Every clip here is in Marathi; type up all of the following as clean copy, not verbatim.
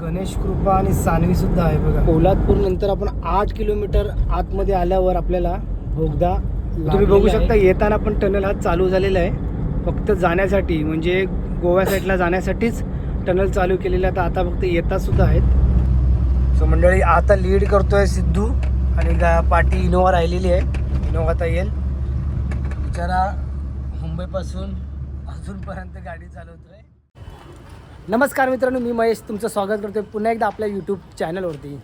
गणेश कृपा आणि सानवी सुद्धा आहे बघा. पोलादपूर नंतर आपण 8 किलोमीटर आतमध्ये आल्यावर आपल्याला बोगदा तुम्ही बघू शकता. येताना पण टनल हा चालू झालेला आहे. फक्त जाण्यासाठी म्हणजे गोवा साईडला जाण्यासाठीच टनल चालू केलेलं आहे. आता फक्त येतात सुद्धा आहेत. सो मंडळी आता लीड करतोय सिद्धू आणि पाठी इनोवा राहिलेली आहे. इनोवा आता येईल बिचारा. मुंबईपासून अजूनपर्यंत गाडी चालवतोय. नमस्कार मित्रांनो, मी महेश तुमचं स्वागत करतो पुन्हा एकदा आपल्या यूट्यूब चॅनलवरती.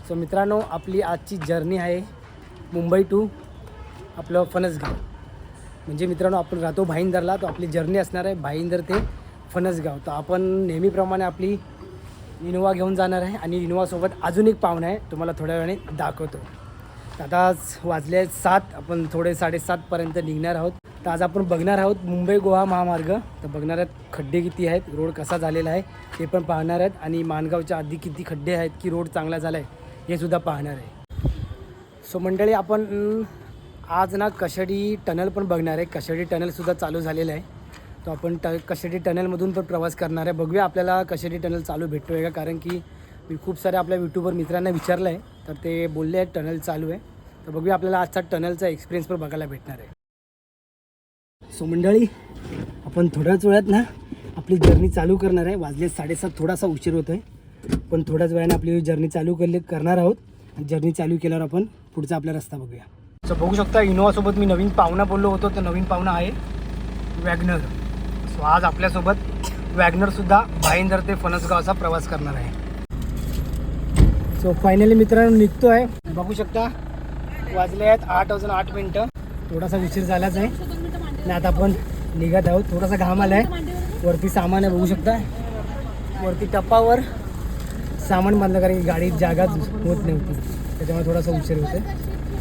सो मित्रांनो, आपली आजची जर्नी आहे मुंबई टू आपलं फणसगाव. म्हणजे मित्रांनो, आपण राहतो भाईंदरला, तर आपली जर्नी असणार आहे भाईंदर ते फणसगाव. तर आपण नेहमीप्रमाणे आपली इनोवा घेऊन जाणार आहे आणि इनोवासोबत अजून एक पाहुणा आहे, तुम्हाला थोड्या वेळाने दाखवतो. आता वाजले आहेत 7, आपण थोडे 7:30पर्यंत निघणार आहोत. तर आज आपण बघणार आहोत मुंबई गोवा महामार्ग. तर बघणार आहेत खड्डे किती आहेत, रोड कसा झालेला आहे ते पण पाहणार आहेत, आणि माणगावच्या आधी किती खड्डे आहेत की रोड चांगला झाला आहे हे सुद्धा पाहणार आहे. सो मंडळी, आपण आज ना कशेडी टनल पण बघणार आहे. कशेडी टनलसुद्धा चालू झालेलं आहे. तो आपण कशेडी टनलमधून पण प्रवास करणार आहे. बघूया आपल्याला कशेडी टनल चालू भेटतो आहे का, कारण की मी खूप साऱ्या आपल्या यूट्यूबर मित्रांना विचारलं आहे, तर ते बोलले आहेत टनल चालू आहे. तर बघूया आपल्याला आजचा टनलचा एक्सपिरियन्स पण बघायला भेटणार आहे. सो मंडळी, आपण थोड्याच वेळात ना आपली जर्नी चालू करणार आहे. वाजले 7:30, थोडासा उशीर होतो आहे, पण थोड्याच वेळाने आपली जर्नी चालू करणार आहोत. जर्नी चालू केल्यावर आपण पुढचा आपला रस्ता बघूया. सो बघू शकता, इनोवासोबत मी नवीन पाहुणा बोललो होतो, तर नवीन पाहुणा आहे वॅगनर. सो आज आपल्यासोबत वॅगनरसुद्धा भाईंदर ते फणसगावचा प्रवास करणार आहे. सो फायनली मित्रांनो निघतो आहे. बघू शकता, वाजले आहेत 8:08. थोडासा उशीर झालाच आहे आणि आता आपण निघत आहोत. थोडासा घाम आला आहे. वरती सामान आहे, बघू शकता. वरती टप्पावर सामान बांधलं, कारण की गाडीत जागाच होत नव्हती, त्याच्यामुळे थोडासा उशीर होतो.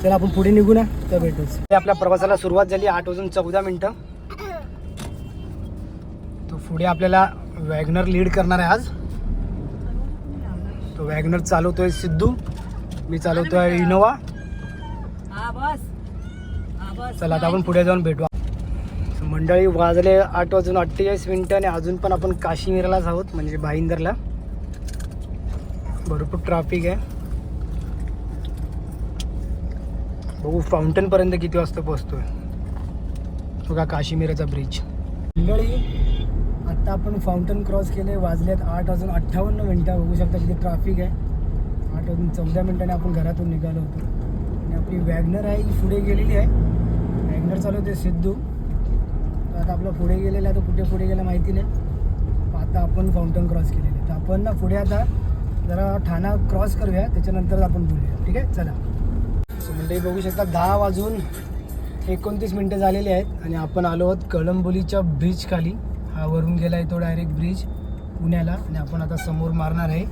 चला आपण पुढे निघू ना, तर भेटूच. आपल्या प्रवासाला सुरुवात झाली 8:14. तो पुढे आपल्याला वॅगनर लीड करणार आहे आज. तो वॅगनर चालवतोय सिद्धू, मी चालवतोय इनोवा. चला आता आपण पुढे जाऊन भेटू. मंडळी, वाजले 8:48 आणि अजून पण आपण काश्मीरलाच आहोत, म्हणजे भाईंदरला. भरपूर ट्रॅफिक आहे. बघू फाउंटनपर्यंत किती वाजता पोहोचतोय. बघा काश्मीरचा ब्रिज. मंडळी, आत्ता आपण फाउंटन क्रॉस केले. वाजलेत 8:58. बघू शकता किती ट्रॅफिक आहे. 8:14 आपण घरातून निघालो होतो. आणि आपली वॅगनर आहे ही पुढे गेलेली आहे. वॅगनर चालवते सिद्धू. तर आता आपलं पुढे गेलेलं आहे, तर कुठे पुढे गेलं माहिती नाही. आता आपण फाउंटन क्रॉस केलेलं आहे, तर आपण ना पुढे आता जरा ठाणा क्रॉस करूया, त्याच्यानंतर आपण बोलूया. ठीक आहे, चला. सो म्हणजे बघू शकता 10:29 झालेले आहेत आणि आपण आलो आहोत कळंबोलीच्या ब्रिज खाली. हा वरून गेला आहे तो डायरेक्ट ब्रिज पुण्याला, आणि आपण आता समोर मारणार आहे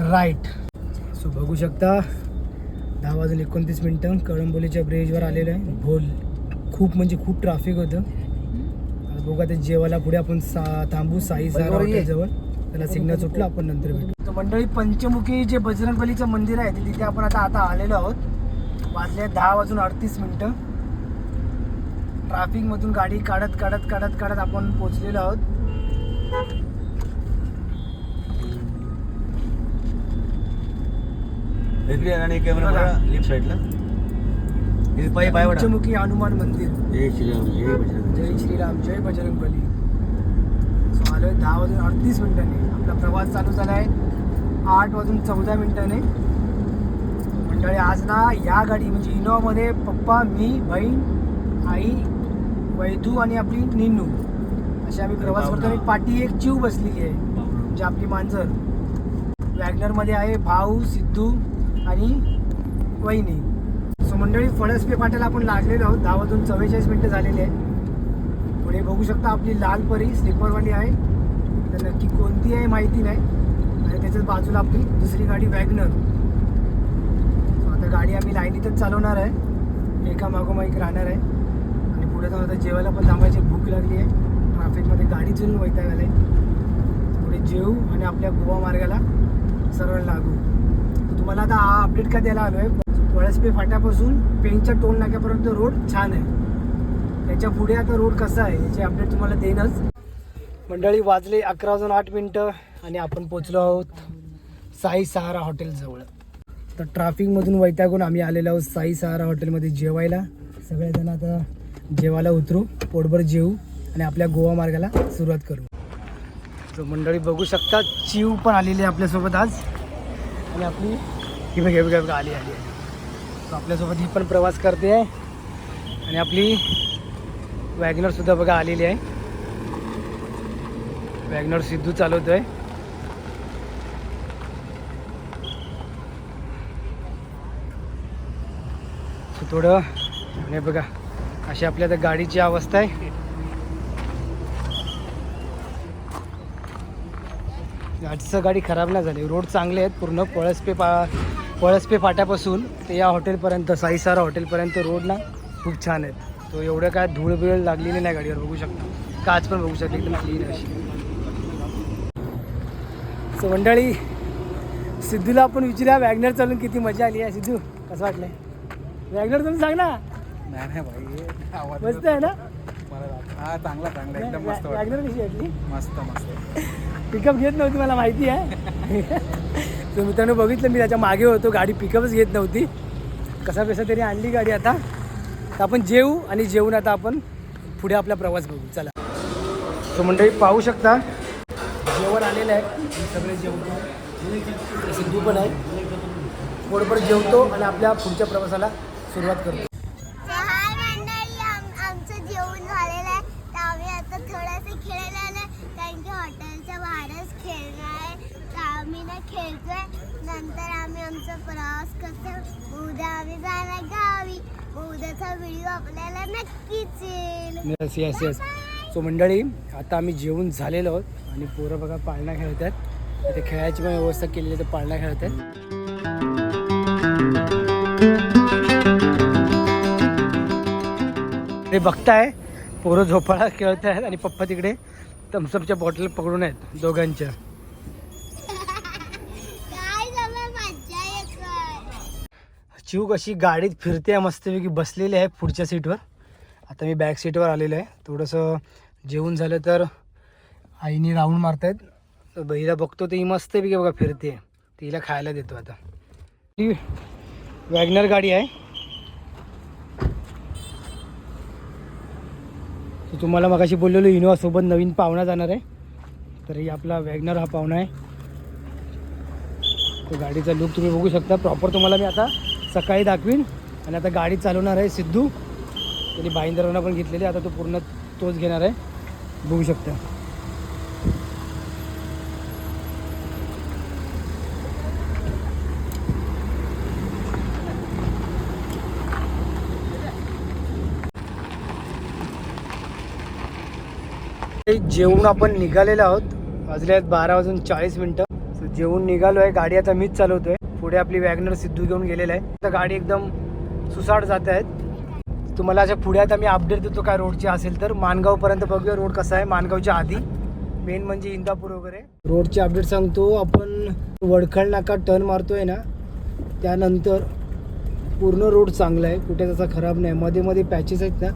राईट. सो बघू शकता 10:29 कळंबोलीच्या ब्रिजवर आलेलं आहे. भोल खूप म्हणजे खूप ट्रॅफिक होतं. बघा ते जेवायला पुढे आपण थांबू साईसारा हॉटेलजवळ. त्याला सिग्नल सुटलं, आपण नंतर भेटू. तर मंडळी, पंचमुखी जे बजरंगबलीचं मंदिर आहे तिथे आपण आता आलेलो आहोत. वाजले 10:38. ट्रॅफिकमधून गाडी काढत आपण पोचलेलो आहोत. लेफ्ट साईडला पंचमुखी हनुमान मंदिर. जय श्रीराम, जय श्रीराम, जय बजरंगबली. सो आलोय 10:38. आपला प्रवास चालू झाला आहे 8:14. मंडळी, आज ना या गाडी म्हणजे इनोवामध्ये पप्पा, मी, बहीण, आई, वैदू आणि आपली निन्नू असे आम्ही प्रवास करतो. आणि पाठी एक चिव बसलेली आहे, म्हणजे आपली मांजर. वॅगनरमध्ये आहे भाऊ, सिद्धू आणि वहिनी. सो मंडळी, फळसपे फाट्याला आपण लागलेलो आहोत. 10:44 झालेले आहेत. पुढे बघू शकता आपली लाल परी स्लीपरवाली आहे, तर नक्की कोणती आहे माहिती नाही. आणि त्याच्याच बाजूला आपली दुसरी गाडी वॅगनर. आता गाडी आम्ही लाईनीतच चालवणार आहे, एका मागोमाग एक राहणार आहे. आणि पुढे जाऊन आता जेवायला पण थांबायची भूक लागली आहे. ट्रॅफिकमध्ये गाडी चुरून वैताग आला आहे. पुढे जेवू आणि आपल्या गोवा मार्गाला सरळ लागू. तुम्हाला आता हा अपडेट का द्यायला आलो आहे. पळसपे फाट्यापासून पेंगच्या टोल नाक्यापर्यंत रोड छान आहे. त्याच्या पुढे आता रोड कसा आहे याचे अपडेट तुम्हाला देईनच. मंडळी वाजले 11:08 आणि आपण पोचलो आहोत साई सहारा हॉटेलजवळ. तर ट्रॅफिकमधून वैतागून आम्ही आलेलो आहोत साई सहारा हॉटेलमध्ये जेवायला. सगळेजण आता जेवायला उतरू, पोटभर जेवू आणि आपल्या गोवा मार्गाला सुरुवात करू. तर मंडळी बघू शकता चिव पण आलेली आहे आपल्यासोबत आज. आणि आपली ही बघा आली तर आपल्यासोबत ही पण प्रवास करते आहे. आणि आपली वॅगनरसुद्धा बघा आलेली आहे. वॅगनर सिद्धू चालवतो आहे. थोडं आणि बघा अशी आपल्या आता गाडीची अवस्था आहे. गाडीचं गाडी खराब नाही झाली. रोड चांगले आहेत पूर्ण पळसपे फाट्यापासून ते या हॉटेलपर्यंत साई सहारा हॉटेलपर्यंत रोड ना खूप छान आहेत. तो एवढं काय धूळ बिळ लागलेली नाही गाडीवर. बघू शकता काच पण बघू शकता एकदम क्लीन अशी. सो मंडळी सिद्धूला आपण विचारूया वॅगनर चालून किती मजा आली आहे. सिद्धू कसं वाटलंय वॅगनर चालून सांग ना. नाही भाई मस्त आहे ना. हा चांगला एकदम मस्त वॅगनर कशी वाटली. मस्त पिकअप घेत नव्हती मला माहिती आहे. तर मित्रांनो बघितलं मी त्याच्या मागे होतो, गाडी पिकअपच घेत नव्हती. कसा तरी आणली गाडी. आता तर आपण जेवू आणि जेवून आता आपण पुढे आपला प्रवास बघू. चला. तो मंडळी पाहू शकता जेवण आलेलं आहे. सगळे जेवतो, सिद्धू पण आहे. पोटभर जेवतो आणि आपल्या पुढच्या प्रवासाला सुरुवात करतो. आमचं जेवण झालेलं आहे तर आम्ही आता थोडंसं खेळायला आलं कारण की हॉटेलच्या बाहेरच खेळणार आहे. तर आम्ही ना खेळतोय. नंतर आम्ही आमचा प्रवास करतो. उद्या आम्ही जाणार गावी. उद्याचा व्हिडिओ आपल्याला नक्कीच येईल. येस. सो मंडळी आता आम्ही जेवून झालेलो आहोत आणि पोरं बघा पाळणा खेळत आहेत. इथे खेळायची पण व्यवस्था केलेली आहे. तर पाळणा खेळत आहेत. ते बघताय पोरं झोपाळा खेळत आहेत आणि पप्पा तिकडे थम्सअपच्या बॉटल पकडून आहेत दोघांच्या. काय झालं मज्जा येतोय. चिव कशी गाडीत फिरते मस्तपैकी बसलेली आहे पुढच्या सीटवर. आता मी बॅक सीटवर आलेलो आहे. थोडंसं जेवून झालं तर आईने राऊंड मारतायत. तर बहिला बघतो तर ही मस्तपैकी बघा फिरते. तिला खायला देतो. आता ही वॅगनर गाडी आहे. तुम्हाला मगाशी बोललेलो इनोवासोबत नवीन पाहुणा जाणार आहे. तर ही आपला वॅगनर हा पाहुणा आहे. तो गाडीचा लुक तुम्ही बघू शकता. प्रॉपर तुम्हाला मी आता सकाळी दाखवीन. आणि आता गाडी चालवणार आहे सिद्धू. त्यांनी बाईंदरांना पण घेतलेली. आता तो पूर्ण तोच घेणार आहे. बघू शकता. जेवून आपण निघालेलो आहोत. वाजले आहेत 12:40. जेवून निघालो आहे. गाडी आता मीच चालवतोय. पुढे आपली वॅगनर सिद्धू घेऊन गेलेला आहे. तर गाडी एकदम सुसाट जात आहेत. तुम्हाला अशा पुढे आता मी अपडेट देतो काय रोडची असेल तर. माणगावपर्यंत बघूया रोड कसा आहे. माणगावच्या आधी मेन म्हणजे इंदापूर वगैरे रोडची अपडेट सांगतो. आपण वडखळ नाका टर्न मारतोय ना त्यानंतर पूर्ण रोड चांगला आहे. कुठे त्याचा खराब नाही. मध्ये पॅचेस आहेत ना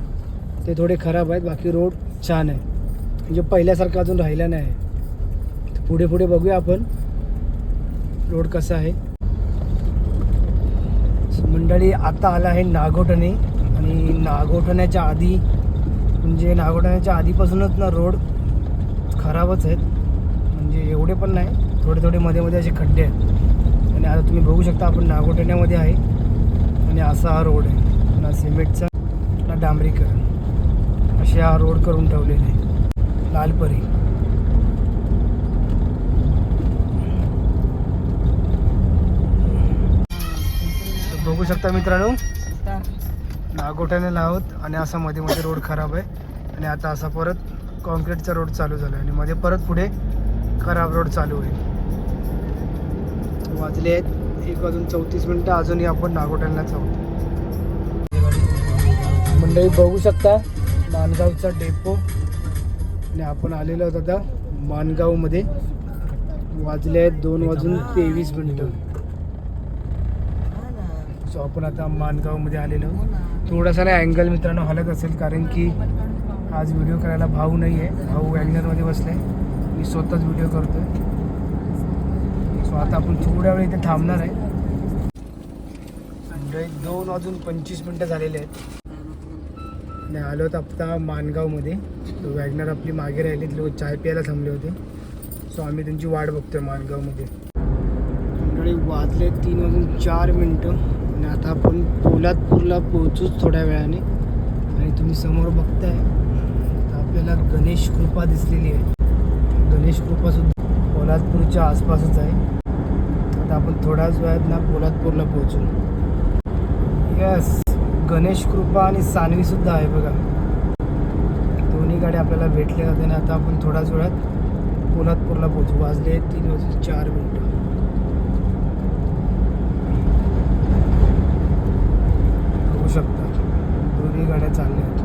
ते थोडे खराब आहेत. बाकी रोड छान आहे. म्हणजे पहिल्यासारखं अजून राहिला नाही. पुढे बघूया आपण रोड कसा आहे. मंडळी आता आला आहे नागोठणे. आणि नागोठण्याच्या आधीपासूनच ना रोड खराबच आहेत. म्हणजे एवढे पण नाही. थोडे मध्ये असे खड्डे आहेत. आणि आता तुम्ही बघू शकता आपण नागोठण्यामध्ये आहे. आणि असा हा रोड आहे. ना सिमेंटचा ना डांबरीकरण असे हा रोड करून ठेवलेले आहे. लालपरी बघू शकता मित्रांनो. नागोठ्याने आहोत आणि असा मध्ये रोड खराब आहे. आणि आता असा परत कॉन्क्रीटचा रोड चालू झाला आहे. आणि मध्ये परत पुढे खराब रोड चालू आहे. वाजले आहेत 1:34. अजूनही आपण नागोठ्यालाच आहोत. मंडळी बघू शकता माणगावचा डेपो. आणि आपण आलेलो आहोत आता माणगावमध्ये. वाजले आहेत 2:23. सो आपण आता माणगावमध्ये आलेलो. थोडासा ना अँगल मित्रांनो हलत असेल कारण की आज व्हिडिओ करायला भाऊ नाही आहे, भाऊ वॅगनरमध्ये बसलाय, मी स्वतःच व्हिडिओ करतोय. सो आता आपण थोड्या वेळ इथे थांबणार आहे. 2:25 झालेले आहेत आणि आलो होतो आता माणगावमध्ये. तो वॅगनर आपली मागे राहिली, लोक चाय प्यायला थांबले होते. सो आम्ही त्यांची वाट बघतोय माणगावमध्ये. मंडळी वाजले 3:04 आणि आता आपण पोलादपूरला पोहोचूच थोड्या वेळाने. आणि तुम्ही समोर बघताय तर आपल्याला गणेश कृपा दिसलेली आहे. गणेश कृपा सुद्धा पोलादपूरच्या आसपासच आहे. आता आपण थोड्याच वेळात ना पोलादपूरला पोहोचू. यस, गणेश कृपा आणि सानवी सुद्धा आहे बघा. दोन्ही गाड्या आपल्याला भेटल्या जाते आणि आता आपण थोड्याच वेळात पोलादपूरला पोहोचू. वाजले 3:04. बघू शकता दोन्ही गाड्या चालल्या आहेत.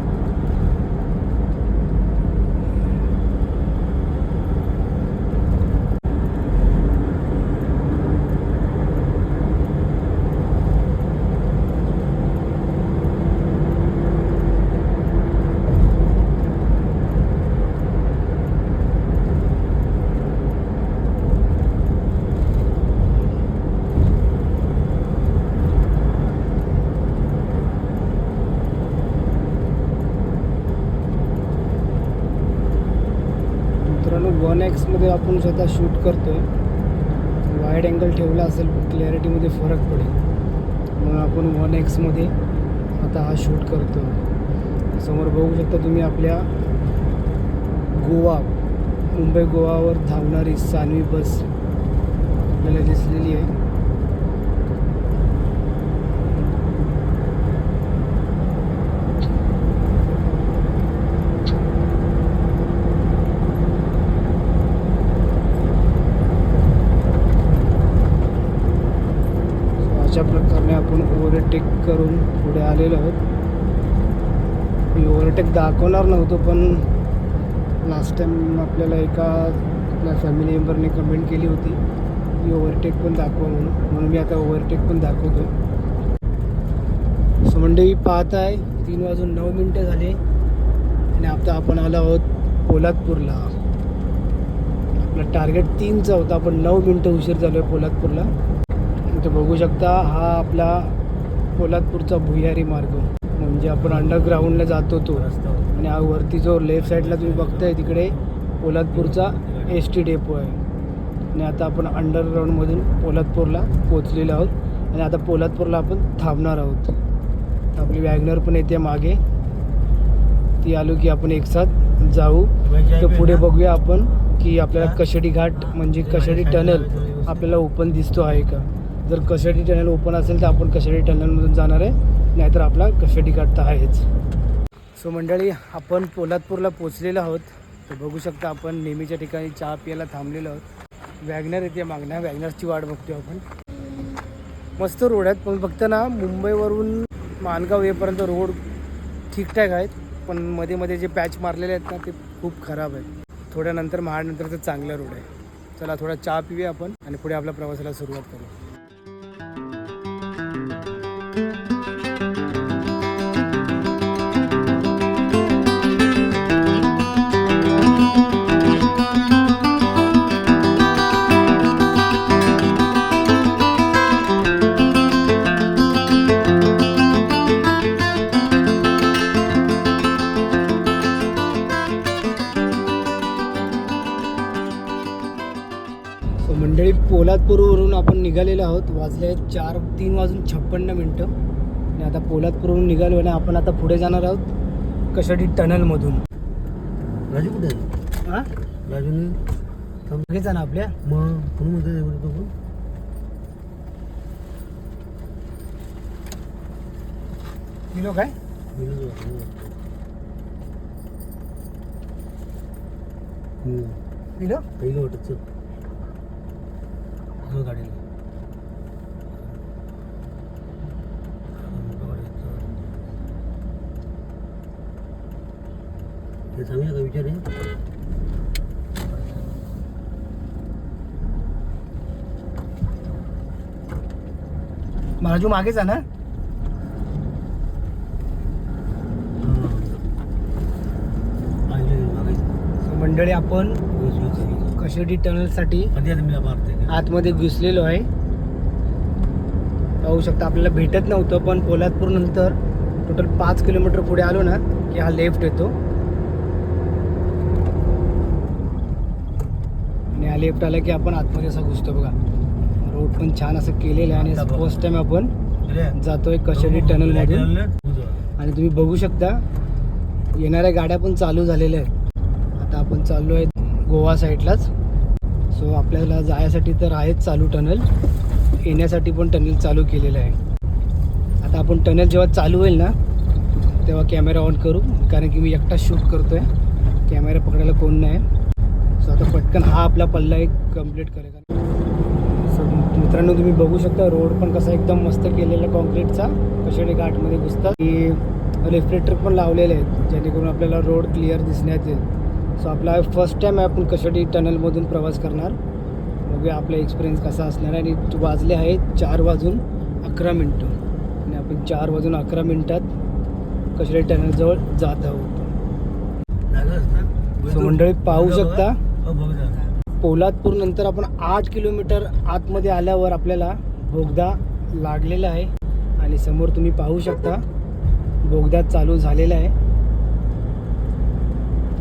मित्रांनो 1x मध्ये आपण स्वतः शूट करतोय. वाईड अँगल ठेवला असेल पण क्लॅरिटीमध्ये फरक पडेल म्हणून आपण 1x मध्ये आता हा शूट करतो. समोर बघू शकता तुम्ही आपल्या गोवा, मुंबई गोवावर धावणारी सानवी बस आपल्याला दिसलेली आहे. अशा प्रकारे आपण ओव्हरटेक करून पुढे आलेलो आहोत. मी ओव्हरटेक दाखवणार नव्हतो पण लास्ट टाइम आपल्याला एका आपल्या फॅमिली मेंबरने कमेंट केली होती की ओव्हरटेक पण दाखवा म्हणून मी आता ओव्हरटेक पण दाखवतो. सो मंडळी पाहताय 3:09 झाले आणि आता आपण आलो आहोत पोलादपूरला. आपला टार्गेट 3चा होता, आपण 9 मिनटं उशीर झालो आहे पोलादपूरला. इथे बघू शकता हा आपला पोलादपूरचा भुयारी मार्ग, म्हणजे आपण अंडरग्राऊंडला जातो तो रस्ता. आणि हा वरती जो लेफ्ट साईडला तुम्ही बघताय तिकडे पोलादपूरचा ST डेपो आहे. आणि आता आपण अंडरग्राऊंडमधून पोलादपूरला पोचलेलो आहोत आणि आता पोलादपूरला आपण थांबणार आहोत. तर आपली वॅगनर पण येते मागे, ती आलो की आपण एकसाथ जाऊ. तर पुढे बघूया आपण की आपल्याला कशेडी घाट म्हणजे कशेडी टनल आपल्याला ओपन दिसतो आहे का. जर कशेडी टनल ओपन असेल तर आपण कशेडी टनलमधून जाणार आहे, नाहीतर आपला कशेडी घाट तर आहेच. सो मंडळी आपण पोलादपूरला पोचलेलो आहोत. तर बघू शकता आपण नेहमीच्या ठिकाणी चहा प्यायला थांबलेलो आहोत. वॅगनर येते मागण्या, वॅगनरची वाट बघतोय आपण. मस्त रोड आहेत पण फक्त ना मुंबईवरून माणगाव येईपर्यंत रोड ठीकठाक आहेत, पण मध्ये मध्ये जे पॅच मारलेले आहेत ना ते खूप खराब आहेत. थोड्यानंतर महाडनंतर तर चांगला रोड आहे. चला थोडा चहा पिऊया आपण आणि पुढे आपल्या प्रवासाला सुरुवात करू. मंडळी पोलादपूरवरून आपण निघालेलो आहोत. वाजले आहेत 3:56 आणि आता पोलादपूरवरून निघालो आणि आपण आता पुढे जाणार आहोत कशेडी टनलमधून. राजू कुठे आहे? हां राजूने थांबायचा ना आपल्या मग कोण म्हणतो तो किलो काय किलो पहिलं वाटत हो गाडीला. ते सांगूया का विचार आहे. महाराजू मागे जा ना. मंडळी आपण कशेडी टनलसाठी आतमध्ये घुसलेलो आहे. पाहू शकता आपल्याला भेटत नव्हतं, पण पोलादपूर नंतर टोटल 5 किलोमीटर पुढे आलो ना की हा लेफ्ट येतो आणि हा लेफ्ट आला की आपण आतमध्ये असं घुसतो. बघा रोड पण छान असं केलेलं आहे आणि फर्स्ट टाइम आपण जातोय कशेडी टनल मधून. आणि तुम्ही बघू शकता येणाऱ्या गाड्या पण चालू झालेल्या आहेत. आता आपण चाललो आहे गोवा साईडलाच. सो आपल्याला जायसाठी तर आहेच चालू टनल, येण्यासाठी पण टनल चालू केलेलं आहे. आता आपण टनल जेव्हा चालू होईल ना तेव्हा कॅमेरा ऑन करू, कारण की मी एकटा शूट करतोय, कॅमेरा पकडायला कोण नाही. सो आता पटकन हा आपला पल्ला एक कंप्लीट करेल. सो मित्रांनो तुम्ही बघू शकता रोड पण कसा एकदम मस्त केलेला कॉन्क्रीटचा कशेडी घाटमध्ये घुसतात. की रिफ्लेक्टर पण लावलेले आहेत जेणेकरून आपल्याला रोड क्लिअर दिसण्यात येईल. सो आपला फर्स्ट टाईम आहे आपण कशेडी टनलमधून प्रवास करणार. बघूया आपला एक्सपिरियन्स कसा असणार आहे. आणि वाजले आहेत 4:11 आणि आपण 4:11 कशेडी टनलजवळ जात आहोत. सो मंडळी पाहू शकता पोलादपूर नंतर आपण 8 किलोमीटर आतमध्ये आल्यावर आपल्याला बोगदा लागलेला आहे. आणि समोर तुम्ही पाहू शकता बोगदा चालू झालेला आहे.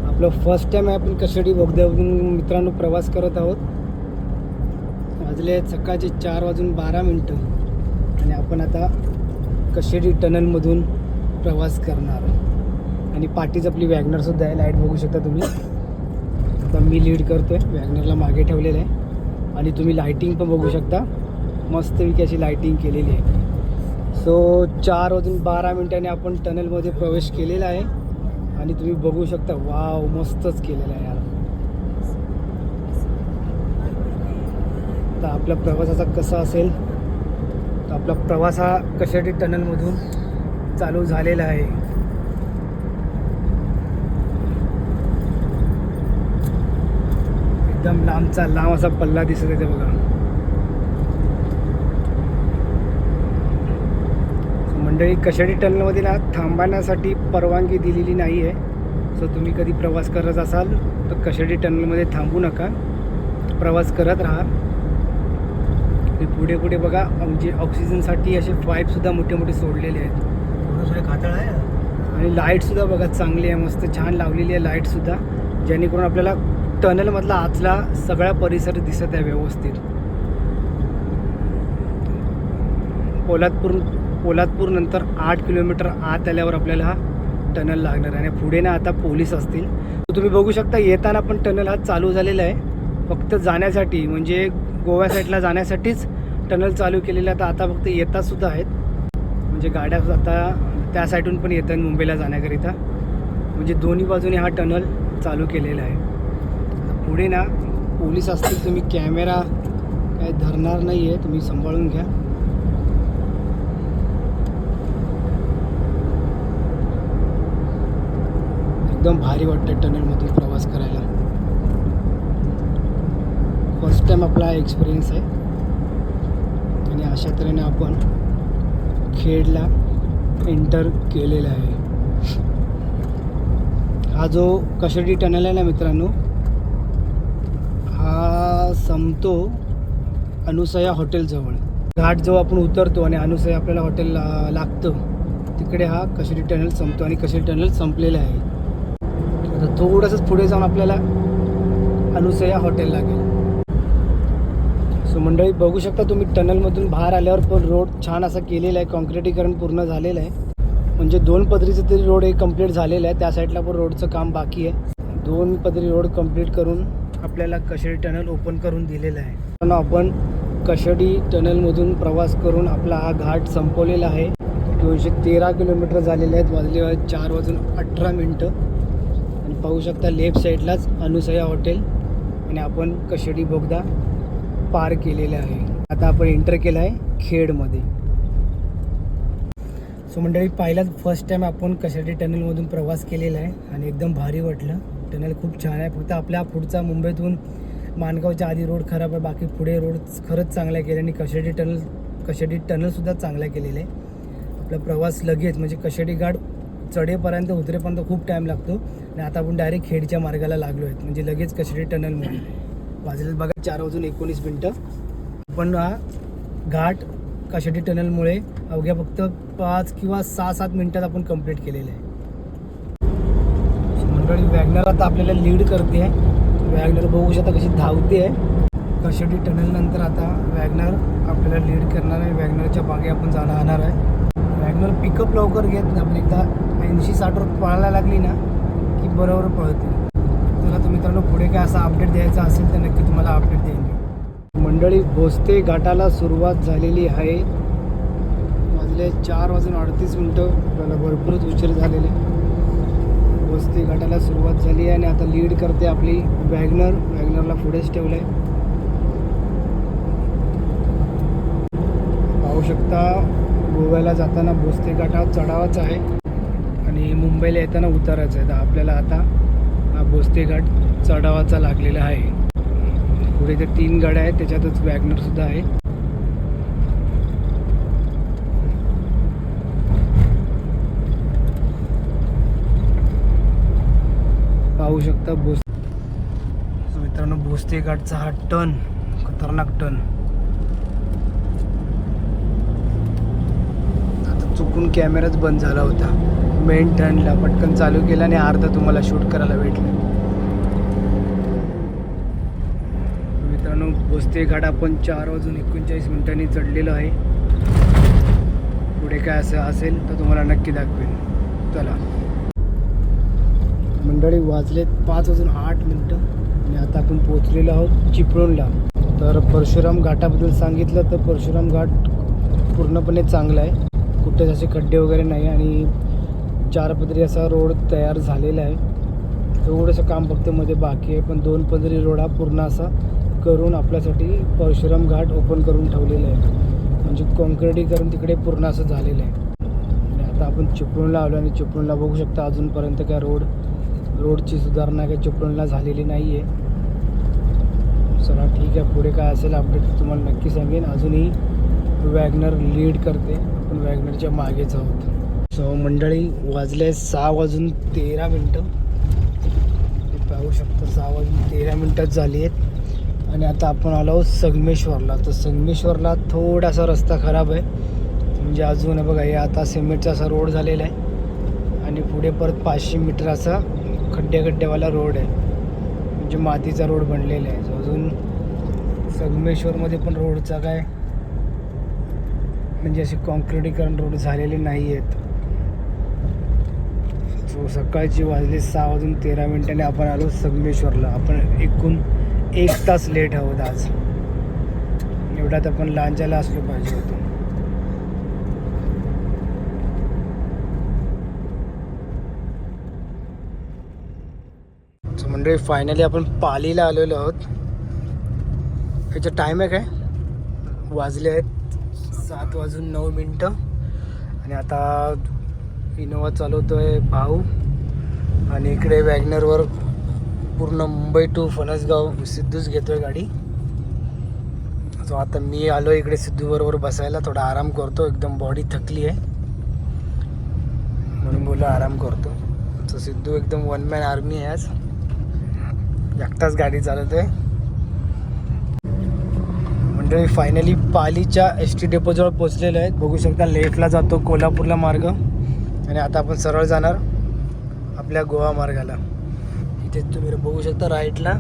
आपलं फर्स्ट टाइम आहे आपण कशेडी बोगद्यावरून मित्रांनो प्रवास करत आहोत. वाजले सकाळचे 4:12 आणि आपण आता कशेडी टनलमधून प्रवास करणार. आणि पाठीच आपली वॅगनरसुद्धा आहे, लाईट बघू शकता तुम्ही. आता मी लीड करतोय, वॅगनरला मागे ठेवलेलं आहे. आणि तुम्ही लाईटिंग पण बघू शकता, मस्तपैकी अशी लाईटिंग केलेली आहे. सो 4:12 आपण टनलमध्ये प्रवेश केलेला आहे. आणि तुम्ही बघू शकता वाव मस्तच केलेलं आहे यार. तर आपला प्रवासाचा कसा असेल, तर आपला प्रवास हा कशेडी टनलमधून चालू झालेला आहे. एकदम लांबचा लांब असा पल्ला दिसत आहे बघा. मंडळी कशेडी टनलमध्ये ना थांबण्यासाठी परवानगी दिलेली नाही आहे. सो तुम्ही कधी प्रवास करत असाल तर कशेडी टनलमध्ये थांबू नका, प्रवास करत राहा. पुढे पुढे बघा म्हणजे ऑक्सिजनसाठी असे पाईपसुद्धा मोठे मोठे सोडलेले आहेत. कातळ आहे आणि लाईटसुद्धा बघा चांगली आहे, मस्त छान लावलेली आहे लाईटसुद्धा, जेणेकरून आपल्याला टनलमधला आतला सगळा परिसर दिसत आहे व्यवस्थित. पोलादपूर नंतर 8 किलोमीटर आत आल्यावर आपल्याला हा टनल लागणार आहे. आणि पुढे ना आता पोलीस असतील. तुम्ही बघू शकता येताना पण टनल हा चालू झालेला आहे. फक्त जाण्यासाठी म्हणजे गोवा साईडला जाण्यासाठीच टनल चालू केलेलं आहे. आता फक्त येतासुद्धा आहेत, म्हणजे गाड्या आता त्या साईडून पण येतात मुंबईला जाण्याकरिता. म्हणजे दोन्ही बाजूने हा टनल चालू केलेला आहे. पुढे ना पोलीस असतील, तुम्ही कॅमेरा काय धरणार नाही आहे, तुम्ही सांभाळून घ्या. एकदम भारी वाटतं टनलमधून प्रवास करायला. फर्स्ट टाइम आपला एक्सपिरियन्स आहे. आणि अशा तऱ्हेने आपण खेडला एंटर केलेला आहे. हा जो कशेडी टनल आहे ना मित्रांनो, हा संपतो अनुसया हॉटेलजवळ. घाट जो आपण उतरतो आणि अनुसया आपल्याला हॉटेल लागतं तिकडे हा कशेडी टनल संपतो. आणि कशेडी टनल संपलेलं आहे. आता थोडंसंच पुढे जाऊन आपल्याला अनुसया हॉटेल लागेल. सो मंडळी बघू शकता तुम्ही टनलमधून बाहेर आल्यावर पण रोड छान असा केलेला आहे, कॉन्क्रिटीकरण पूर्ण झालेलं आहे. म्हणजे 2 पदरीचं तरी रोड हे कंप्लीट झालेलं आहे. त्या साईडला पण रोडचं काम बाकी आहे. 2 पदरी रोड कंप्लीट करून आपल्याला कशेडी टनल ओपन करून दिलेलं आहे. आपण कशेडी टनलमधून प्रवास करून आपला हा घाट संपवलेला आहे. 213 किलोमीटर झालेले आहेत. वाजले आहेत 4:18 आणि पाहू शकता लेफ्ट साईडलाच अनुसया हॉटेल आणि आपण कशेडी बोगदा पार केलेला आहे. आता आपण एंटर केला आहे खेडमध्ये. सो मंडळी पहिलाच फर्स्ट टाइम आपण कशेडी टनलमधून प्रवास केलेला आहे आणि एकदम भारी वाटलं. टनल खूप छान आहे. फक्त आपल्या पुढचा मुंबईतून माणगावच्या आधी रोड खराब आहे, बाकी पुढे रोड खरंच चांगला केला. आणि कशेडी टनलसुद्धा चांगला केलेला आहे. आपला प्रवास लगेच म्हणजे कशेडी घाट चढेपर्यंत उतरेपर्यंत खूप टाईम लागतो आणि आता आपण डायरेक्ट खेडच्या मार्गाला लागलो आहेत म्हणजे लगेच कशेडी टनलमध्ये वाजलेत बघा 4:19 पण हा घाट कशेडी टनलमुळे अवघ्या फक्त 5 किंवा 6-7 मिनटात आपण कंप्लीट केलेलं आहे. मंडळी वॅगनर आता आपल्याला लीड करते आहे. वॅगनर बघू शकता कशी धावते आहे. कशेडी टनल नंतर आता वॅगनर आपल्याला लीड करणार आहे. वॅगनरच्या मागे आपण जाणार आहे. वॅगनर पिकअप लवकर घेत नाही. आपण एकदा 80-60 रोज पळायला लागली ना की बरोबर पळते. चला तर मित्रांनो पुढे काय असा अपडेट द्यायचा असेल तर नक्की तुम्हाला अपडेट देईन. मंडळी भोसते घाटाला सुरुवात झालेली आहे. वाजले 4:38. आपल्याला भरपूरच उशीर झालेले. भोसते घाटाला सुरुवात झाली आहे आणि आता लीड करते आपली वॅगनरला पुढेच ठेवलं आहे. पाहू शकता गोव्याला जाताना भोसते घाटात चढावाच आहे आणि मुंबईला येताना उतारायचं आहे. तर आपल्याला आता हा भोसते घाट चढावाचा लागलेला आहे. पुढे ते 3 गाड्या आहेत त्याच्यातच वॅगनर सुद्धा आहे. पाहू शकता मित्रांनो भोसते घाटचा हा टर्न खतरनाक टर्न. आता चुकून कॅमेराच बंद झाला होता. मेन टर्नला पटकन चालू केला आणि अर्धा तुम्हाला शूट करायला भेटलं. मित्रांनो भोसते घाट आपण 4:39 चढलेलो आहे. पुढे काय असं असेल तर तुम्हाला नक्की दाखवेन. चला मंडळी वाजलेत 5:08 आणि आता आपण पोहोचलेलो आहोत चिपळूणला. तर परशुराम घाटाबद्दल सांगितलं तर परशुराम घाट पूर्णपणे चांगला आहे. कुठेच असे खड्डे वगैरे नाही आणि 4 पदरी असा रोड तयार झालेला आहे. थोडंसं काम फक्त मध्ये बाकी आहे पण 2 पदरी रोड हा पूर्ण असा करून आपल्यासाठी परशुराम घाट ओपन करून ठेवलेला आहे. म्हणजे कॉन्क्रिटीकरण तिकडे पूर्ण असं झालेलं आहे. आणि आता आपण चिपळूणला आलो आणि चिपळूणला बघू शकता अजूनपर्यंत काय रोडची सुधारणा काही चिपळूणला झालेली नाही आहे. चला ठीक आहे पुढे काय असेल अपडेट तुम्हाला नक्की सांगेन. अजूनही वॅगनर लीड करते. आपण वॅगनरच्या मागेच आहोत. सो मंडळी वाजले 6:13. पाहू शकता 6:13 झाली आहेत आणि आता आपण आलो आहोत संगमेश्वरला. तर संगमेश्वरला थोडासा रस्ता खराब आहे. म्हणजे अजून बघा हे आता सिमेंटचा असा रोड झालेला आहे आणि पुढे परत 500 मीटर असा खड्ड्यावाला रोड आहे. म्हणजे मातीचा रोड बनलेला आहे. अजून संगमेश्वरमध्ये पण रोडचा काय म्हणजे असे कॉन्क्रिटीकरण रोड झालेले नाही आहेत. सो सकाळची वाजली 6:13 आपण आलो संगमेश्वरला. आपण एकूण 1 तास लेट आहोत आज. एवढ्यात आपण लांजाला असलो पाहिजे होतो. म्हणजे फायनली आपण पालीला आलेलो आहोत. ह्याचा टाईम आहे काय वाजले आहेत 7:09 आणि आता इनोवा चालवतोय भाऊ आणि इकडे वॅगनरवर पूर्ण मुंबई टू फणसगाव सिद्धूच घेतोय गाडी. सो आता मी आलो इकडे सिद्धूबरोबर बसायला. थोडा आराम करतो. एकदम बॉडी थकली आहे म्हणून बोला आराम करतो. सो सिद्धू एकदम 1 मॅन आर्मी आहे आज. एकटाच गाडी चालवतोय. म्हणजे फायनली पालीच्या ST डेपोजवळ पोचलेलो आहे. बघू शकता लेफ्टला जातो कोल्हापूरला मार्ग आणि आता आपण सरळ जाणार आपल्या गोवा मार्गाला. इथे तुम्ही बघू शकता राईटला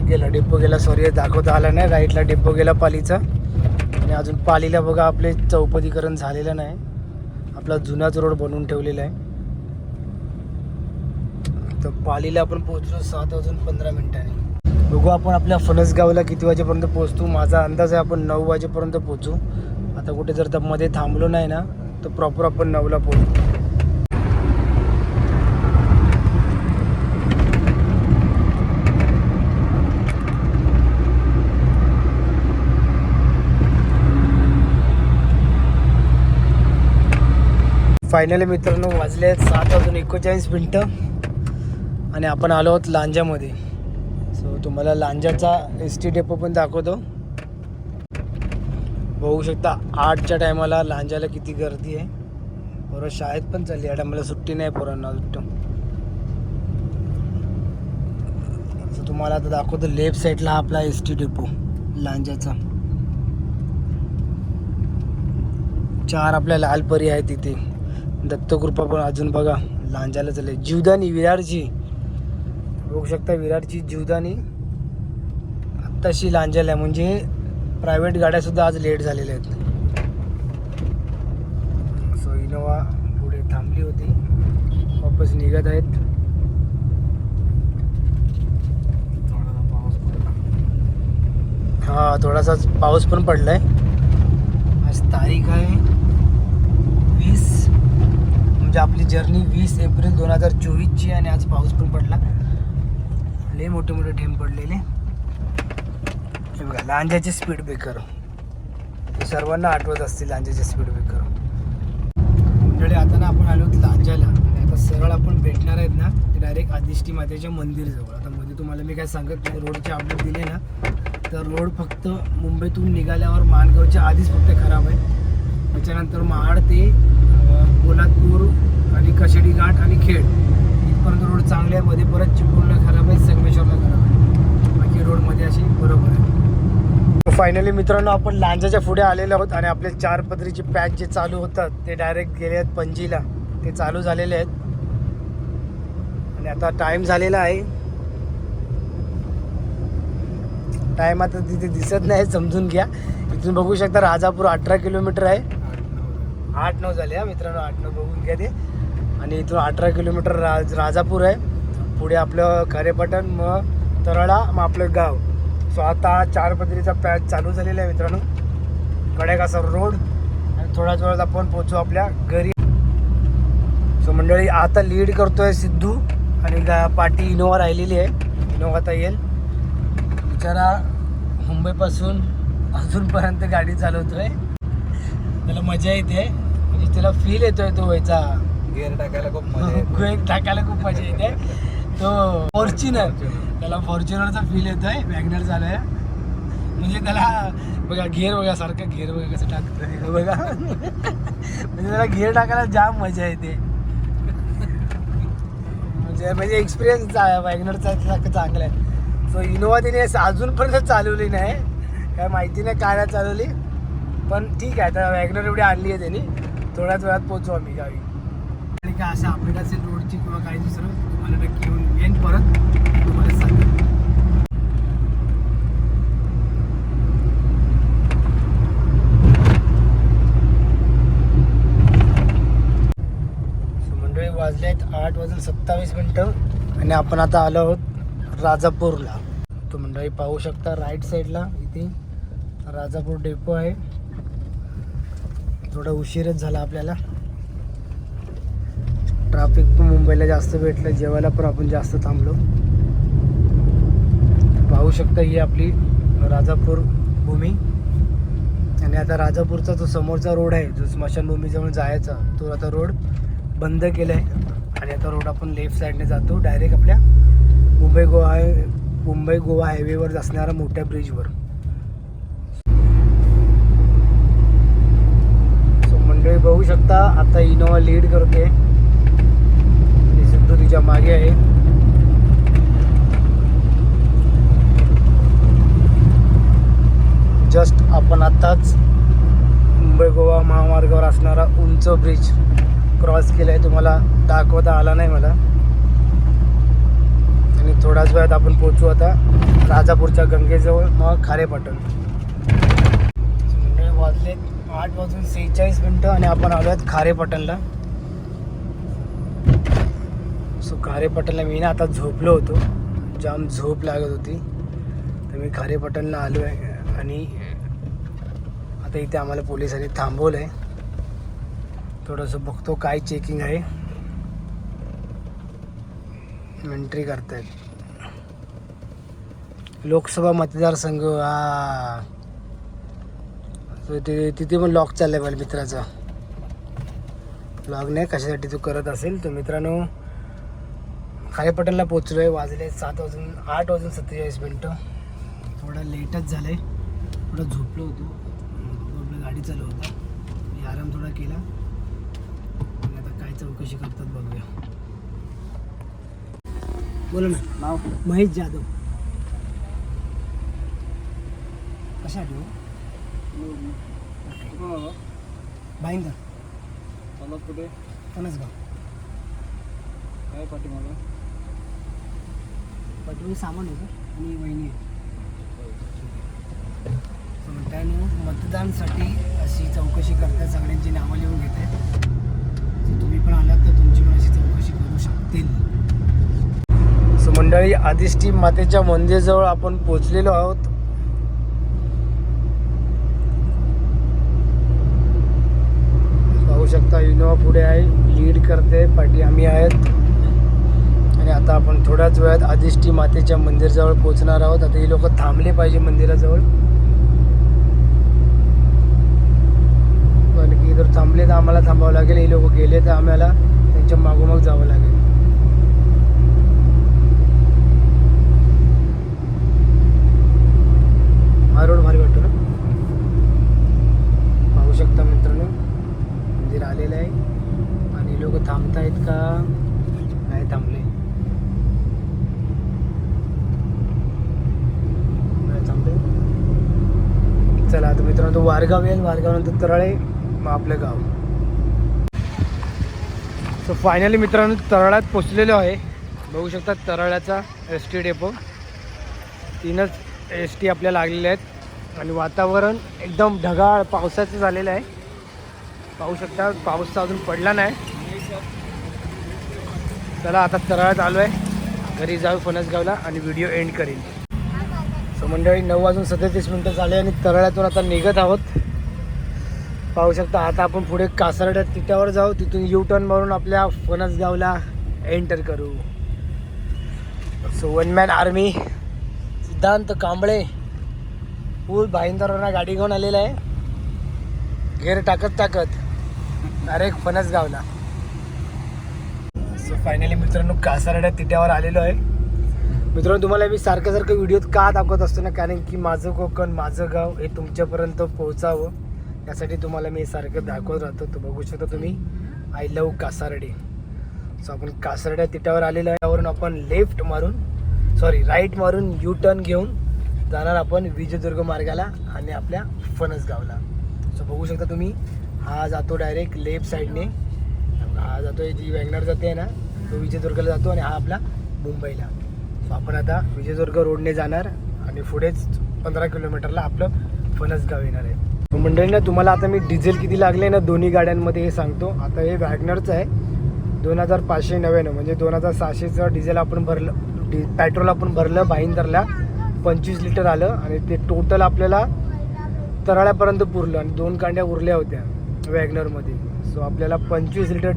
गेला डेपो गेला. सॉरी दाखवता आला नाही. राईटला डेपो गेला पालीचा. आणि अजून पालीला बघा आपले चौपदीकरण झालेलं नाही. आपला जुनाच रोड बनवून ठेवलेला आहे. तर पालीला आपण पोहोचलो 7:15. बघू आपण आपल्या फणसगावला किती वाजेपर्यंत पोहोचतो. माझा अंदाज आहे आपण 9 वाजेपर्यंत पोहोचू. आता कुठे जर तर मध्ये थांबलो नाही ना तर प्रॉपर आपण 9ला पोहोचू. फायनली मित्रांनो वाजले 7:39 आणि आपण आलो आहोत लांजामध्ये. सो तुम्हाला लांजाचा ST डेपो पण दाखवतो. बघू शकता 8च्या टायमाला लांजाला किती गर्दी आहे. पोरं शाळेत पण चालली या टायमाला सुट्टी नाही पोरांना सुट्टी. असं तुम्हाला आता दाखवतो लेफ्ट साईडला आपला ST डेपो लांजाचा. 4 आपल्या लालपरी आहे तिथे. दत्तकृपा पण अजून बघा लांजाला चालले. जीवदानी विरारची बघू शकता, विरारची जीवदानी आत्ताशी लांजाला आहे. म्हणजे प्रायव्हेट गाड्या सुद्धा आज लेट झालेल्या आहेत. सो इनोवा पुढे थांबली होती, वापस निघत आहेत. हा थोडासा पाऊस पण पडलाय. आज तारीख आहे 20, म्हणजे आपली जर्नी 20 एप्रिल 2024ची. आणि आज पाऊस पण पडला, लय मोठे मोठे थेंब पडलेले. हे बघा लांजाचे स्पीड ब्रेकर, सर्वांना आठवत असतील लांजाचे स्पीड ब्रेकर. मंडळी आता ना आपण आलो लांजाला आणि आता सरळ आपण भेटणार आहेत ना ते डायरेक्ट आदिष्टी मातेच्या मंदिरजवळ. आता मध्ये तुम्हाला मी काय सांगत नाही, रोडचे अपडेट दिले ना तर रोड फक्त मुंबईतून निघाल्यावर माणगावच्या आधीच फक्त खराब आहे. त्याच्यानंतर महाड ते पोलादपूर आणि कशेडी घाट आणि खेड इथपर्यंत रोड चांगले आहे. मध्ये परत चिपळूणला खराब आहे, संगमेश्वरला खराब आहे, बाकी रोडमध्ये अशी बरोबर आहे. फायनली मित्रांनो आपण लांजाच्या पुढे आलेलो आहोत आणि आपले 4 पदरीचे पॅच जे चालू होतात ते डायरेक्ट गेले आहेत पणजीला, ते चालू झालेले आहेत. आणि आता टाईम झालेला आहे. टाईम आता तिथे दिसत नाही, समजून घ्या. इथून बघू शकता राजापूर 18 किलोमीटर आहे. 8-9 झाले हा मित्रांनो, 8-9 बघून घ्या ते. आणि इथून 18 किलोमीटर राजापूर आहे. पुढे आपलं खारेपाटण, मग तराळा, मग आपलं गाव. सो आता 4 पदरीचा पॅच चालू झालेला आहे मित्रांनो. कडेकासा रोड आणि थोड्याच वेळात आपण पोहोचू आपल्या घरी. सो मंडळी आता लीड करतोय सिद्धू आणि पाठी इनोवा राहिलेली आहे. इनोवा आता येईल बिचारा. मुंबईपासून अजूनपर्यंत गाडी चालवतोय, त्याला मजा येते. म्हणजे त्याला फील येतोय तो व्हायचा गिअर टाकायला खूप मजा येते. टाकायला खूप मजा येते. तो फॉर्च्युनर, त्याला फॉर्च्युनरचा फील येतोय. वॅगनर झालाय म्हणजे त्याला बघा गिअर बघा, सारखं गिअर बघा कसं टाकतोय बघा. म्हणजे त्याला गिअर टाकायला जाम मजा येते. म्हणजे एक्सपिरियन्स वॅगनरचा चांगला आहे. सो इनोवा तिने अजूनपर्यंत चालवली नाही, काय माहिती नाही काय नाही चालवली, पण ठीक आहे. आता वॅगनर एवढी आणली आहे त्यांनी. थोड्याच वेळात पोहोचू आम्ही गावी. आणि काय असं अपडेट असेल रोडची किंवा काही दुसरं तुम्हाला नक्की येऊन परत तुम्हाला सांगेन. मंडळी वाजले आहेत 8:27 आणि आपण आता आलो आहोत राजापूरला. तो मंडळी पाहू शकता राईट साईडला इथे राजापूर डेपो आहे. थोडा उशीरच झाला आपल्याला. ट्रॅफिक पण मुंबईला जास्त भेटलं, जेवायला पण आपण जास्त थांबलो. पाहू शकता ही आपली राजापूर भूमी. आणि आता राजापूरचा जो समोरचा रोड आहे जो स्मशानभूमीजवळ जायचा, तो आता रोड बंद केला आहे. आणि आता रोड आपण लेफ्ट साईडने जातो डायरेक्ट आपल्या मुंबई गोवा हायवेवर असणाऱ्या मोठ्या ब्रिजवर. सो मंडळी बघू शकता आता इनोवा लीड करते आणि सिद्धू तिच्या मागे आहे. जस्ट आपण आताच मुंबई गोवा महामार्गावर असणारा उंच ब्रिज क्रॉस केला आहे. तुम्हाला दाखवता आला नाही मला. आणि थोड्याच वेळात आपण पोहोचू आता राजापूरच्या गंगेजवळ, मग खारेपाटण. वाजले 8:46 आणि आपण आलो आहेत खारेपाटणला. सो खारेपाटणला मी ना आता झोपलो होतो, जाम झोप लागत होती, तर मी खारेपाटणला आलो आहे. आणि आता इथे आम्हाला पोलिसांनी थांबवलं आहे. थोडंसं बघतो काय चेकिंग आहे. एंट्री करतायत. लोकसभा मतदारसंघ. तिथे पण लॉक चाललाय मला मित्राचा. लॉक नाही कशासाठी तू करत असेल. तर मित्रांनो खारेपाटणला पोचलो आहे. वाजले 8:47. थोडा लेटच झालं आहे. थोडं झोपलो होतो, आपलं गाडी चालू होता, मी आराम थोडा केला. आणि आता काय चौकशी करतात बघूया. बोला ना. नाव महेश जाधव. कशा आठवू भाईंदा चालत कुठे फणसगाव काय पाठीमागं पटवून सामान होतं आणि वहिनी आहे. त्यानं मतदानसाठी अशी चौकशी करतात, सगळ्यांची नावं लिहून घेत आहेत. तुम्ही पण आलात तर तुमची पण अशी चौकशी करू शकतील. सो मंडळी, आदिष्टी मातेच्या मंदिराजवळ आपण पोहोचलेलो आहोत. पाहू शकता इनोवा पुढे आहे, लीड करते, पाठी आम्ही आहेत. आणि आता आपण थोड्याच वेळात आदिष्टी मातेच्या मंदिराजवळ पोहोचणार आहोत. आता हे लोक थांबले पाहिजे मंदिराजवळ, कारण की जर थांबले तर आम्हाला थांबावं लागेल. हे लोक गेले तर आम्हाला त्यांच्या मागोमाग जावं लागेल. हा रोड भारी वाटतो ना. पाहू शकता मित्रांनो, मंदिर आलेलं आहे आणि लोक थांबतायत का नाही थांबले. चला आता मित्रांनो, तो वारगाव येईल, वारगाव नंतर तराळे, मग आपलं गाव. सो फायनली मित्रांनो तराळ्यात पोचलेलो आहे. बघू शकता तराळ्याचा एस टी डेपो. 3च एस टी आपल्याला लागलेले आहेत आणि वातावरण एकदम ढगाळ पावसाचं झालेलं आहे. पाहू शकता पाऊस अजून पडला नाही. चला आता तराळ्यात आलो आहे, घरी जाऊ फणसगावला आणि व्हिडिओ एंड करेन. सो मंडळी 9:37 झाले आणि तराळ्यातून आता निघत आहोत. पाहू शकता आता आपण पुढे कासारड्या तिट्यावर जाऊ, तिथून यू टर्न मारून आपल्या फणसगावला एंटर करू. सो वन मॅन आर्मी सिद्धांत कांबळे फुल भाईंदरवरनं गाडी घेऊन आलेला आहे, घेर टाकत डायरेक्ट फणसगावला. सो फायनली मित्रांनो कासारड्या तिट्यावर आलेलो आहे. मित्रांनो तुम्हाला मी सारखं व्हिडिओत का दाखवत असतो ना, कारण की माझं कोकण माझं गाव हे तुमच्यापर्यंत पोहोचावं यासाठी तुम्हाला मी सारखं दाखवत राहतो. तर बघू शकता तुम्ही, आय लव कासारडे. सो आपण कासारड्या तिट्यावर आलेलो आहे. त्यावरून आपण राईट मारून यू टर्न घेऊन जाणार आपण विजयदुर्ग मार्गाला आणि आपल्या फणसगावला. सो बघू शकता तुम्ही, हा जातो डायरेक्ट लेफ्ट साईडने, हा जातो जी वॅगनर जाते ना तो विजयदुर्गला जातो आणि हा आपला मुंबईला. सो आपण आता विजयदुर्ग रोडने जाणार आणि पुढेच 15 किलोमीटरला आपलं फणसगाव येणार आहे. मंडळींना तुम्हाला आता मी डिझेल किती लागले ना दोन्ही गाड्यांमध्ये हे सांगतो. आता हे वॅगनरचं आहे 2599, म्हणजे 2600चं डिझेल आपण भरलं, पेट्रोल आपण भरलं भाईंदरला 25 लिटर आलं आणि ते टोटल आपल्याला तराळ्यापर्यंत पुरलं आणि 2 कांड्या उरल्या होत्या वॅगनरमध्ये. सो आपल्याला 25 लिटर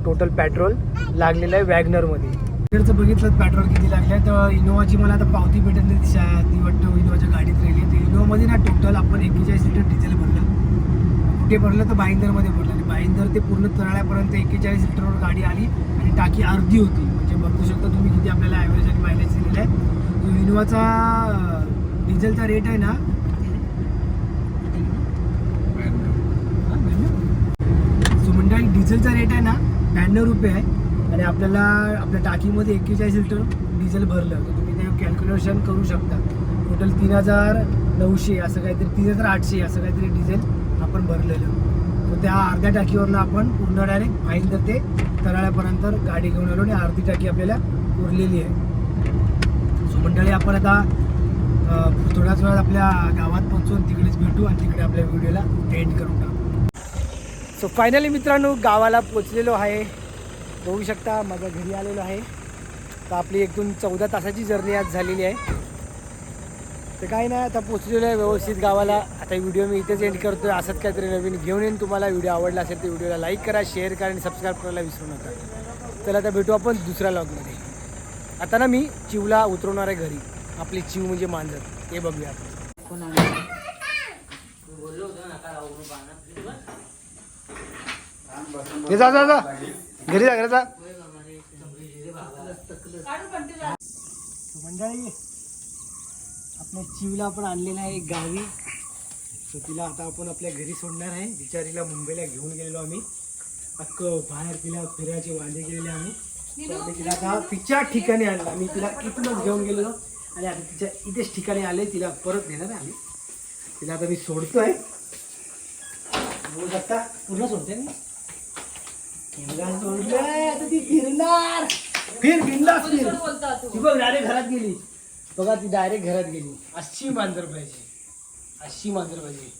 टोटल पेट्रोल लागलेलं आहे वॅगनरमध्ये. लिटरचं बघितलं पेट्रोल किती लागलं आहे. तर इनोवाची मला आता पावती भेटत नाही, ती वाटतं इनोवाच्या गाडीत राहिली. तर इनोवामध्ये ना टोटल आपण 41 लिटर डिझेल भरलं. कुठे भरलं तर भाईंदरमध्ये भरलं आणि भाईंदर ते पूर्ण तराळ्यापर्यंत 41 लिटरवर गाडी आली आणि टाकी अर्धी होती. म्हणजे बघू शकता तुम्ही किती आपल्याला ॲव्हरेज आणि मायलेज दिलेला आहे. तो इनोवाचा डिझेलचा रेट आहे ना मंडळी, डिझेलचा रेट आहे ना 92 रुपये आहे आणि आपल्याला आपल्या टाकीमध्ये 41 लिटर डिझेल भरलं. तर तुम्ही ते कॅल्क्युलेशन करू शकता. टोटल 3900 असं काहीतरी, 3800 असं काहीतरी डिझेल आपण भरलेलं. तर त्या अर्ध्या टाकीवरनं आपण पूर्ण डायरेक्ट भाईंदर ते तराळ्यापर्यंत गाडी घेऊन आलो आणि अर्धी टाकी आपल्याला उरलेली आहे. सो मंडळी आपण आता थोड्याच वेळात आपल्या गावात पोहोचून तिकडेच भेटू आणि तिकडे आपल्या व्हिडिओला एंड करून टाकू. सो फायनली मित्रांनो गावाला पोचलेलो आहे. बघू शकता माझ्या घरी आलेलो आहे. तर आपली एकूण 14 तासाची जर्नी आज झालेली आहे. तर काही नाही, आता पोचलेलो आहे व्यवस्थित गावाला. आता व्हिडिओ मी इथेच एंड करतो आहे. असंच काहीतरी नवीन घेऊन येईन. तुम्हाला व्हिडिओ आवडला असेल तर व्हिडिओला लाईक करा, शेअर करा आणि सबस्क्राईब करायला विसरू नका. चला आता भेटू आपण दुसऱ्या व्लॉगमध्ये. आता ना मी चिवला उतरवणार आहे घरी. आपली चिव म्हणजे मांजर, ते बघूया आपण. जा घरी जा. मंडळी आपल्या चिवला आपण आणलेला आहे गावी. सो तिला आता आपण आपल्या घरी सोडणार आहे. बिचारीला मुंबईला घेऊन गेलेलो आम्ही अख्खं बाहेर तिला फिरायचे वांदे गेलेले आम्ही. तर आम्ही तिला आता तिच्या ठिकाणी आणला. मी तिला इथूनच घेऊन गेलो आणि आता तिच्या इथेच ठिकाणी आले. तिला परत नेणार आम्ही. तिला आता मी सोडतोय. बघू शकता पूर्ण सोडते मी. तिला सोडलंय आता ती फिरणार. फिर बिंदास फिर. ती बघ डायरेक्ट घरात गेली. बघा ती डायरेक्ट घरात गेली. अशी मांजर पाहिजे. अशी मांजर पाहिजे.